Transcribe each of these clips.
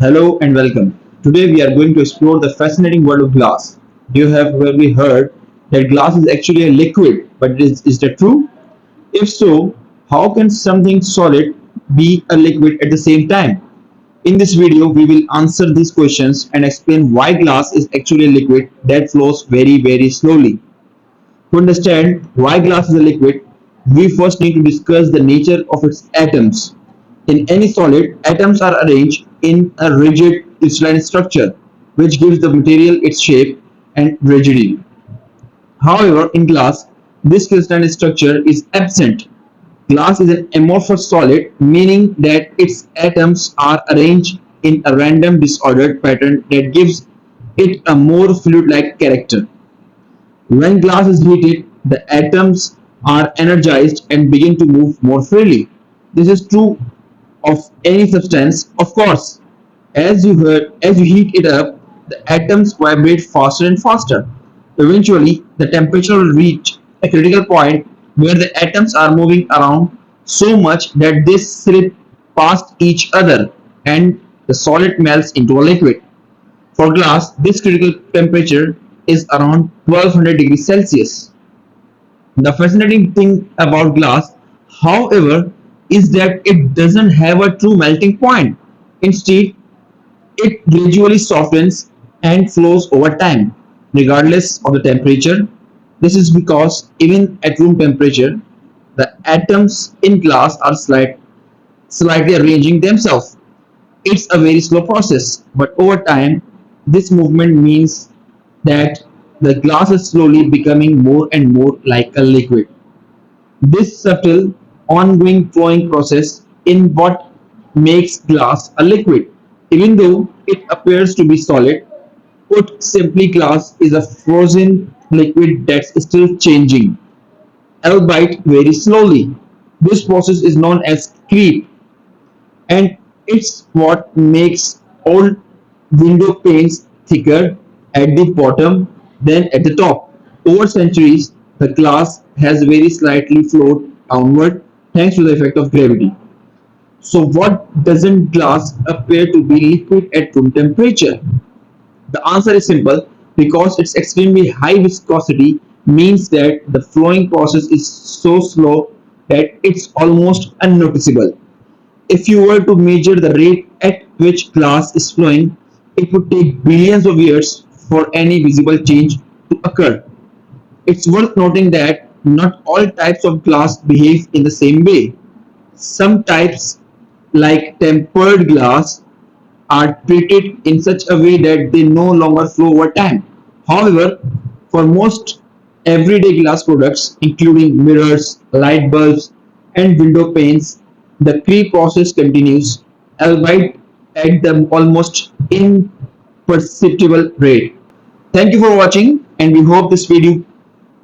Hello and welcome. Today we are going to explore the fascinating world of glass. You have probably heard that glass is actually a liquid, but is that true? If so, how can something solid be a liquid at the same time? In this video, we will answer these questions and explain why glass is actually a liquid that flows very slowly. To understand why glass is a liquid, we first need to discuss the nature of its atoms. In any solid, atoms are arranged in a rigid crystalline structure, which gives the material its shape and rigidity. However, in glass, this crystalline structure is absent. Glass is an amorphous solid, meaning that its atoms are arranged in a random disordered pattern that gives it a more fluid-like character. When glass is heated, the atoms are energized and begin to move more freely. This is true of any substance, of course. As you heat it up, the atoms vibrate faster and faster. Eventually, the temperature will reach a critical point where the atoms are moving around so much that they slip past each other and the solid melts into a liquid. For glass, this critical temperature is around 1200 degrees Celsius. The fascinating thing about glass, however, is that it doesn't have a true melting point. Instead, it gradually softens and flows over time, regardless of the temperature. This is because even at room temperature, the atoms in glass are slightly arranging themselves. It's a very slow process, but over time, this movement means that the glass is slowly becoming more and more like a liquid. This subtle, ongoing flowing process in what makes glass a liquid. Even though it appears to be solid, put simply, glass is a frozen liquid that's still changing, albeit very slowly. This process is known as creep, and it's what makes old window panes thicker at the bottom than at the top. Over centuries, the glass has very slightly flowed downward thanks to the effect of gravity. So, what doesn't glass appear to be liquid at room temperature? The answer is simple, because its extremely high viscosity means that the flowing process is so slow that it's almost unnoticeable. If you were to measure the rate at which glass is flowing, it would take billions of years for any visible change to occur. It's worth noting that not all types of glass behave in the same way. Some types, like tempered glass, are treated in such a way that they no longer flow over time. However, for most everyday glass products, including mirrors, light bulbs, and window panes, the creep process continues, albeit at the almost imperceptible rate. Thank you for watching, and we hope this video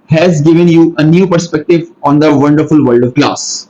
has given you a new perspective on the wonderful world of glass.